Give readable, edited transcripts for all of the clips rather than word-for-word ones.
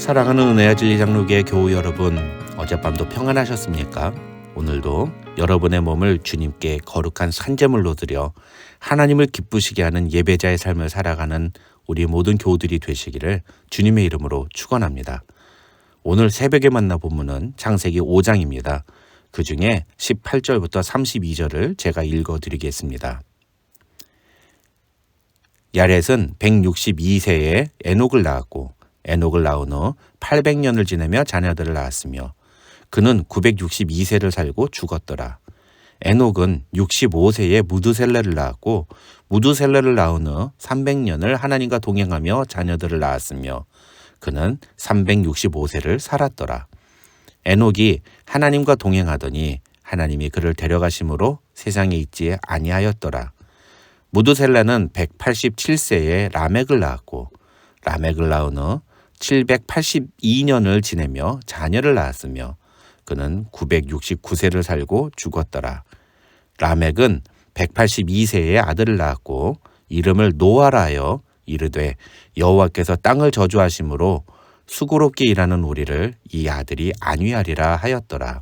사랑하는 은혜와 진리 장로교회 교우 여러분, 어젯밤도 평안하셨습니까? 오늘도 여러분의 몸을 주님께 거룩한 산제물로 드려 하나님을 기쁘시게 하는 예배자의 삶을 살아가는 우리 모든 교우들이 되시기를 주님의 이름으로 축원합니다. 오늘 새벽에 만나 본문은 창세기 5장입니다. 그 중에 18절부터 32절을 제가 읽어드리겠습니다. 야렛은 162세에 에녹을 낳았고 에녹을 낳은 후 800년을 지내며 자녀들을 낳았으며 그는 962세를 살고 죽었더라. 에녹은 65세에 무드셀레를 낳았고 무드셀레를 낳은 후 300년을 하나님과 동행하며 자녀들을 낳았으며 그는 365세를 살았더라. 에녹이 하나님과 동행하더니 하나님이 그를 데려가심으로 세상에 있지 아니하였더라. 무드셀레는 187세에 라멕을 낳았고 라멕을 낳은 후 782년을 지내며 자녀를 낳았으며 그는 969세를 살고 죽었더라. 라멕은 182세에 아들을 낳았고 이름을 노아라 하여 이르되 여호와께서 땅을 저주하심으로 수고롭게 일하는 우리를 이 아들이 안위하리라 하였더라.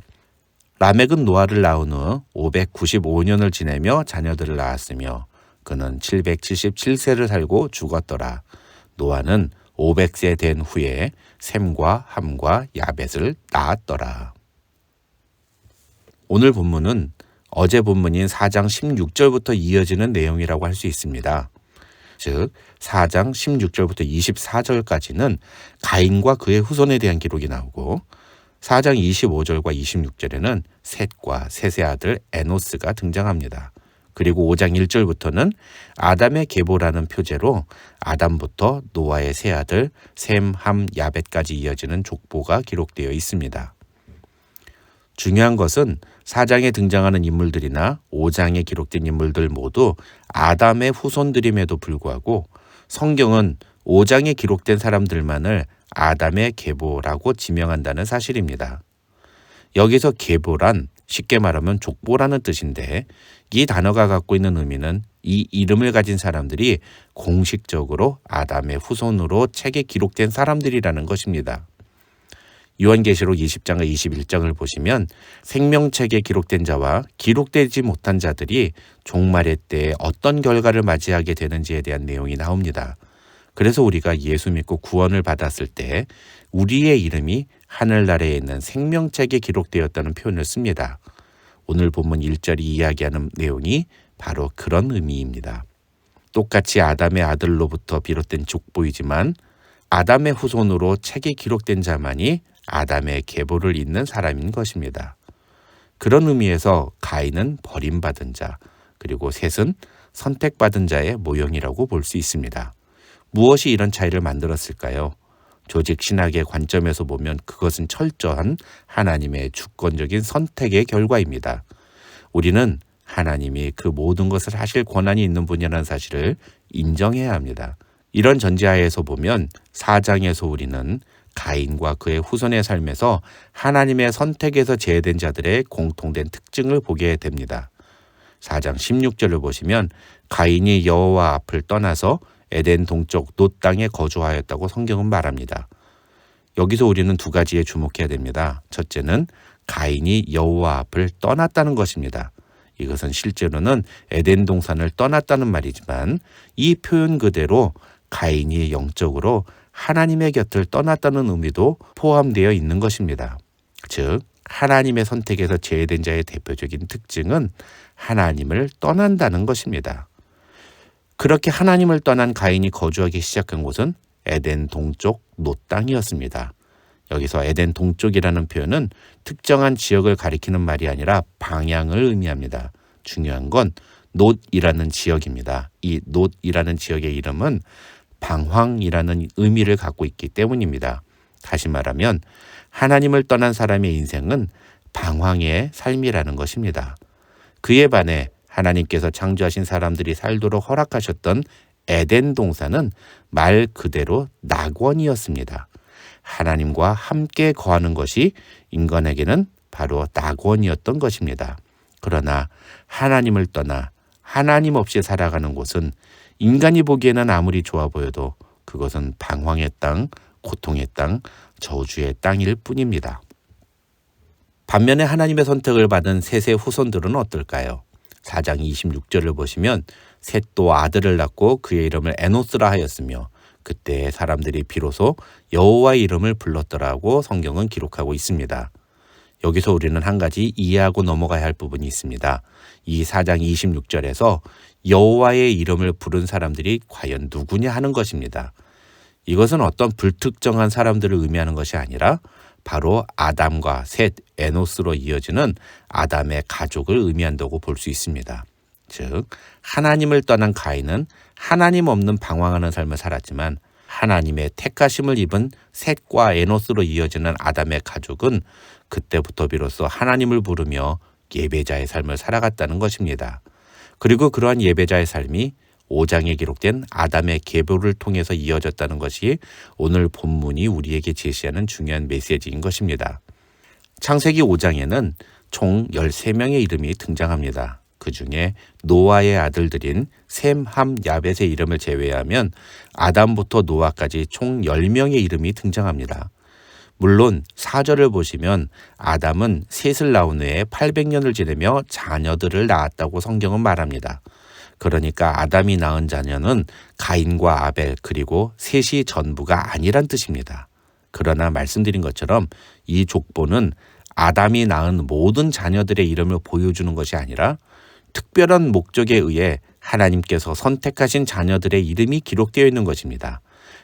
라멕은 노아를 낳은 후 595년을 지내며 자녀들을 낳았으며 그는 777세를 살고 죽었더라. 노아는 500세 된 후에 셈과 함과 야벳을 낳았더라. 오늘 본문은 어제 본문인 4장 16절부터 이어지는 내용이라고 할 수 있습니다. 즉 4장 16절부터 24절까지는 가인과 그의 후손에 대한 기록이 나오고 4장 25절과 26절에는 셋과 셋의 아들 에노스가 등장합니다. 그리고 5장 1절부터는 아담의 계보라는 표제로 아담부터 노아의 세 아들 셈, 함, 야벳까지 이어지는 족보가 기록되어 있습니다. 중요한 것은 4장에 등장하는 인물들이나 5장에 기록된 인물들 모두 아담의 후손들임에도 불구하고 성경은 5장에 기록된 사람들만을 아담의 계보라고 지명한다는 사실입니다. 여기서 계보란 쉽게 말하면 족보라는 뜻인데 이 단어가 갖고 있는 의미는 이 이름을 가진 사람들이 공식적으로 아담의 후손으로 책에 기록된 사람들이라는 것입니다. 요한계시록 20장과 21장을 보시면 생명책에 기록된 자와 기록되지 못한 자들이 종말의 때에 어떤 결과를 맞이하게 되는지에 대한 내용이 나옵니다. 그래서 우리가 예수 믿고 구원을 받았을 때 우리의 이름이 하늘나라에 있는 생명책에 기록되었다는 표현을 씁니다. 오늘 본문 1절이 이야기하는 내용이 바로 그런 의미입니다. 똑같이 아담의 아들로부터 비롯된 족보이지만 아담의 후손으로 책에 기록된 자만이 아담의 계보를 잇는 사람인 것입니다. 그런 의미에서 가인은 버림받은 자, 그리고 셋은 선택받은 자의 모형이라고 볼 수 있습니다. 무엇이 이런 차이를 만들었을까요? 조직 신학의 관점에서 보면 그것은 철저한 하나님의 주권적인 선택의 결과입니다. 우리는 하나님이 그 모든 것을 하실 권한이 있는 분이라는 사실을 인정해야 합니다. 이런 전제하에서 보면 4장에서 우리는 가인과 그의 후손의 삶에서 하나님의 선택에서 제외된 자들의 공통된 특징을 보게 됩니다. 4장 16절을 보시면 가인이 여호와 앞을 떠나서 에덴 동쪽 놋 땅에 거주하였다고 성경은 말합니다. 여기서 우리는 두 가지에 주목해야 됩니다. 첫째는 가인이 여호와 앞을 떠났다는 것입니다. 이것은 실제로는 에덴 동산을 떠났다는 말이지만 이 표현 그대로 가인이 영적으로 하나님의 곁을 떠났다는 의미도 포함되어 있는 것입니다. 즉 하나님의 선택에서 제외된 자의 대표적인 특징은 하나님을 떠난다는 것입니다. 그렇게 하나님을 떠난 가인이 거주하기 시작한 곳은 에덴 동쪽 놋 땅이었습니다. 여기서 에덴 동쪽이라는 표현은 특정한 지역을 가리키는 말이 아니라 방향을 의미합니다. 중요한 건 놋이라는 지역입니다. 이 놋이라는 지역의 이름은 방황이라는 의미를 갖고 있기 때문입니다. 다시 말하면 하나님을 떠난 사람의 인생은 방황의 삶이라는 것입니다. 그에 반해 하나님께서 창조하신 사람들이 살도록 허락하셨던 에덴 동산은 말 그대로 낙원이었습니다. 하나님과 함께 거하는 것이 인간에게는 바로 낙원이었던 것입니다. 그러나 하나님을 떠나 하나님 없이 살아가는 곳은 인간이 보기에는 아무리 좋아 보여도 그것은 방황의 땅, 고통의 땅, 저주의 땅일 뿐입니다. 반면에 하나님의 선택을 받은 셋의 후손들은 어떨까요? 4장 26절을 보시면 셋도 아들을 낳고 그의 이름을 에노스라 하였으며 그때 사람들이 비로소 여호와의 이름을 불렀더라고 성경은 기록하고 있습니다. 여기서 우리는 한 가지 이해하고 넘어가야 할 부분이 있습니다. 이 4장 26절에서 여호와의 이름을 부른 사람들이 과연 누구냐 하는 것입니다. 이것은 어떤 불특정한 사람들을 의미하는 것이 아니라 바로 아담과 셋, 에노스로 이어지는 아담의 가족을 의미한다고 볼 수 있습니다. 즉 하나님을 떠난 가인은 하나님 없는 방황하는 삶을 살았지만 하나님의 택하심을 입은 셋과 에노스로 이어지는 아담의 가족은 그때부터 비로소 하나님을 부르며 예배자의 삶을 살아갔다는 것입니다. 그리고 그러한 예배자의 삶이 5장에 기록된 아담의 계보를 통해서 이어졌다는 것이 오늘 본문이 우리에게 제시하는 중요한 메시지인 것입니다. 창세기 5장에는 총 13명의 이름이 등장합니다. 그 중에 노아의 아들들인 셈, 함, 야벳의 이름을 제외하면 아담부터 노아까지 총 10명의 이름이 등장합니다. 물론 4절을 보시면 아담은 셋을 낳은 후에 800년을 지내며 자녀들을 낳았다고 성경은 말합니다. 그러니까 아담이 낳은 자녀는 가인과 아벨 그리고 셋이 전부가 아니란 뜻입니다. 그러나 말씀드린 것처럼 이 족보는 아담이 낳은 모든 자녀들의 이름을 보여주는 것이 아니라 특별한 목적에 의해 하나님께서 선택하신 자녀들의 이름이 기록되어 있는 것입니다.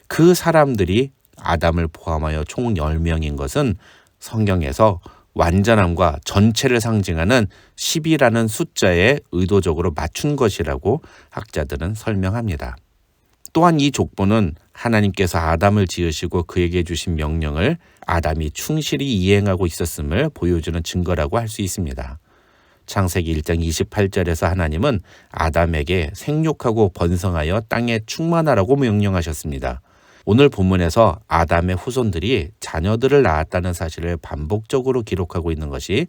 그 사람들이 아담을 포함하여 총 10명인 것은 성경에서 완전함과 전체를 상징하는 10이라는 숫자에 의도적으로 맞춘 것이라고 학자들은 설명합니다. 또한 이 족보는 하나님께서 아담을 지으시고 그에게 주신 명령을 아담이 충실히 이행하고 있었음을 보여주는 증거라고 할 수 있습니다. 창세기 1장 28절에서 하나님은 아담에게 생육하고 번성하여 땅에 충만하라고 명령하셨습니다. 오늘 본문에서 아담의 후손들이 자녀들을 낳았다는 사실을 반복적으로 기록하고 있는 것이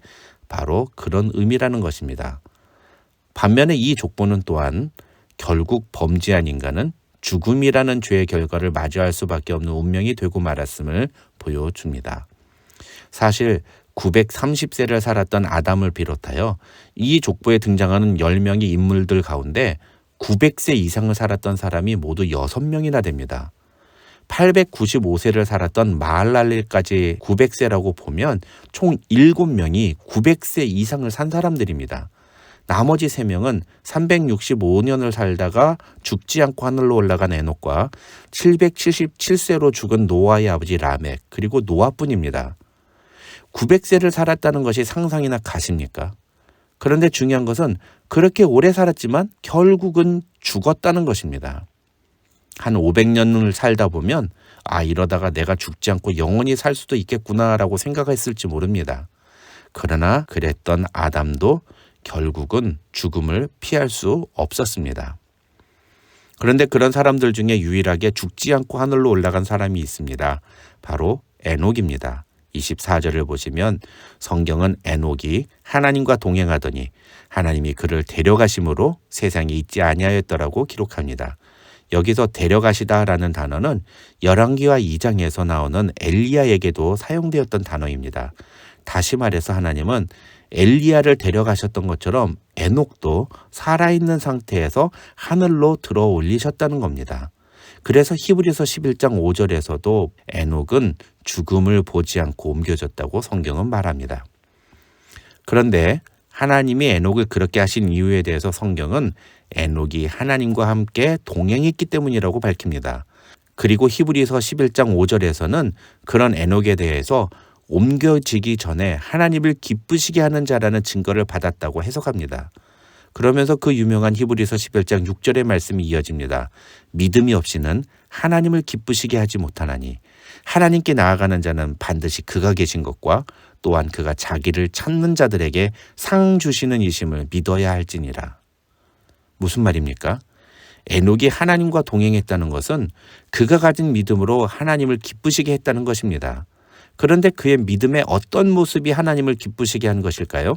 바로 그런 의미라는 것입니다. 반면에 이 족보는 또한 결국 범죄한 인간은 죽음이라는 죄의 결과를 마주할 수밖에 없는 운명이 되고 말았음을 보여줍니다. 사실 930세를 살았던 아담을 비롯하여 이 족보에 등장하는 10명의 인물들 가운데 900세 이상을 살았던 사람이 모두 6명이나 됩니다. 895세를 살았던 마할랄렐까지 900세라고 보면 총 7명이 900세 이상을 산 사람들입니다. 나머지 3명은 365년을 살다가 죽지 않고 하늘로 올라간 에녹과 777세로 죽은 노아의 아버지 라멕 그리고 노아뿐입니다. 900세를 살았다는 것이 상상이나 가십니까? 그런데 중요한 것은 그렇게 오래 살았지만 결국은 죽었다는 것입니다. 한 500년을 살다 보면 이러다가 내가 죽지 않고 영원히 살 수도 있겠구나라고 생각했을지 모릅니다. 그러나 그랬던 아담도 결국은 죽음을 피할 수 없었습니다. 그런데 그런 사람들 중에 유일하게 죽지 않고 하늘로 올라간 사람이 있습니다. 바로 에녹입니다. 24절을 보시면 성경은 에녹이 하나님과 동행하더니 하나님이 그를 데려가심으로 세상에 있지 아니하였더라고 기록합니다. 여기서 데려가시다라는 단어는 열왕기와 2장에서 나오는 엘리야에게도 사용되었던 단어입니다. 다시 말해서 하나님은 엘리야를 데려가셨던 것처럼 에녹도 살아있는 상태에서 하늘로 들어 올리셨다는 겁니다. 그래서 히브리서 11장 5절에서도 에녹은 죽음을 보지 않고 옮겨졌다고 성경은 말합니다. 그런데 하나님이 에녹을 그렇게 하신 이유에 대해서 성경은 에녹이 하나님과 함께 동행했기 때문이라고 밝힙니다. 그리고 히브리서 11장 5절에서는 그런 에녹에 대해서 옮겨지기 전에 하나님을 기쁘시게 하는 자라는 증거를 받았다고 해석합니다. 그러면서 그 유명한 히브리서 11장 6절의 말씀이 이어집니다. 믿음이 없이는 하나님을 기쁘시게 하지 못하나니 하나님께 나아가는 자는 반드시 그가 계신 것과 또한 그가 자기를 찾는 자들에게 상 주시는 이심을 믿어야 할지니라. 무슨 말입니까? 에녹이 하나님과 동행했다는 것은 그가 가진 믿음으로 하나님을 기쁘시게 했다는 것입니다. 그런데 그의 믿음의 어떤 모습이 하나님을 기쁘시게 한 것일까요?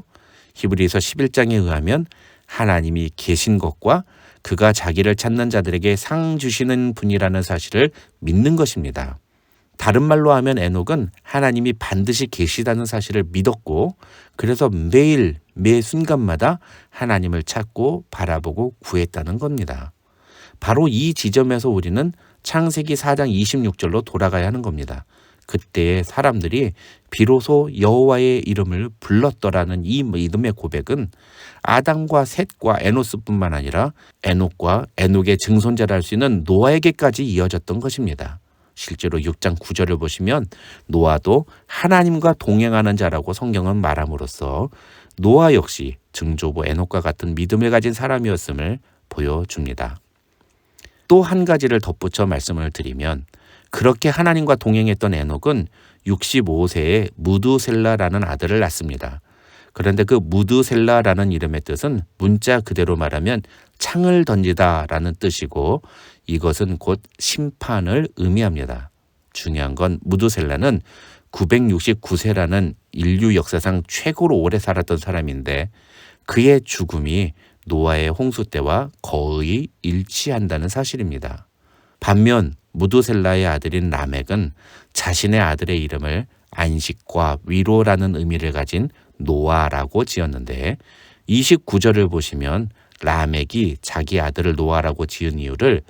히브리서 11장에 의하면 하나님이 계신 것과 그가 자기를 찾는 자들에게 상 주시는 분이라는 사실을 믿는 것입니다. 다른 말로 하면 에녹은 하나님이 반드시 계시다는 사실을 믿었고, 그래서 매일 매 순간마다 하나님을 찾고 바라보고 구했다는 겁니다. 바로 이 지점에서 우리는 창세기 4장 26절로 돌아가야 하는 겁니다. 그때의 사람들이 비로소 여호와의 이름을 불렀더라는 이 믿음의 고백은 아담과 셋과 에노스뿐만 아니라 에녹과 에녹의 증손자라 할 수 있는 노아에게까지 이어졌던 것입니다. 실제로 6장 9절을 보시면 노아도 하나님과 동행하는 자라고 성경은 말함으로써 노아 역시 증조부 에녹과 같은 믿음을 가진 사람이었음을 보여줍니다. 또 한 가지를 덧붙여 말씀을 드리면, 그렇게 하나님과 동행했던 에녹은 65세에 무두셀라라는 아들을 낳습니다. 그런데 그 무두셀라라는 이름의 뜻은 문자 그대로 말하면 창을 던지다라는 뜻이고, 이것은 곧 심판을 의미합니다. 중요한 건 무두셀라는 969세라는 인류 역사상 최고로 오래 살았던 사람인데, 그의 죽음이 노아의 홍수 때와 거의 일치한다는 사실입니다. 반면 무두셀라의 아들인 라멕은 자신의 아들의 이름을 안식과 위로라는 의미를 가진 노아라고 지었는데, 29절을 보시면 라멕이 자기 아들을 노아라고 지은 이유를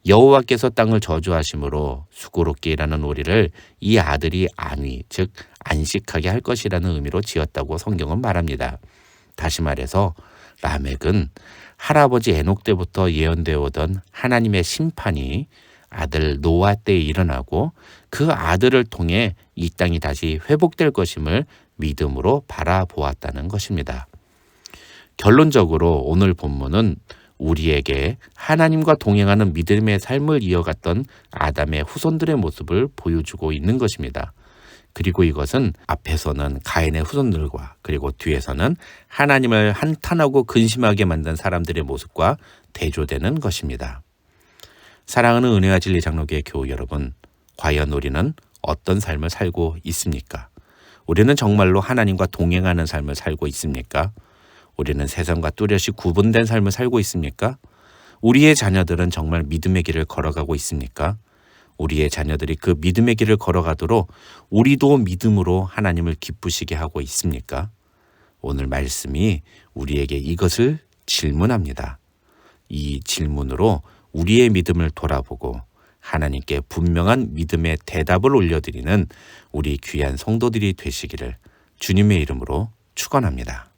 여호와께서 땅을 저주하심으로 수고롭게 일하는 우리를 이 아들이 안위, 즉 안식하게 할 것이라는 의미로 지었다고 성경은 말합니다. 다시 말해서 라멕은 할아버지 에녹 때부터 예언되어 오던 하나님의 심판이 아들 노아 때에 일어나고 그 아들을 통해 이 땅이 다시 회복될 것임을 믿음으로 바라보았다는 것입니다. 결론적으로 오늘 본문은 우리에게 하나님과 동행하는 믿음의 삶을 이어갔던 아담의 후손들의 모습을 보여주고 있는 것입니다. 그리고 이것은 앞에서는 가인의 후손들과 그리고 뒤에서는 하나님을 한탄하고 근심하게 만든 사람들의 모습과 대조되는 것입니다. 사랑하는 은혜와 진리 장로교회 교우 여러분, 과연 우리는 어떤 삶을 살고 있습니까? 우리는 정말로 하나님과 동행하는 삶을 살고 있습니까? 우리는 세상과 뚜렷이 구분된 삶을 살고 있습니까? 우리의 자녀들은 정말 믿음의 길을 걸어가고 있습니까? 우리의 자녀들이 그 믿음의 길을 걸어가도록 우리도 믿음으로 하나님을 기쁘시게 하고 있습니까? 오늘 말씀이 우리에게 이것을 질문합니다. 이 질문으로 우리의 믿음을 돌아보고 하나님께 분명한 믿음의 대답을 올려드리는 우리 귀한 성도들이 되시기를 주님의 이름으로 축원합니다.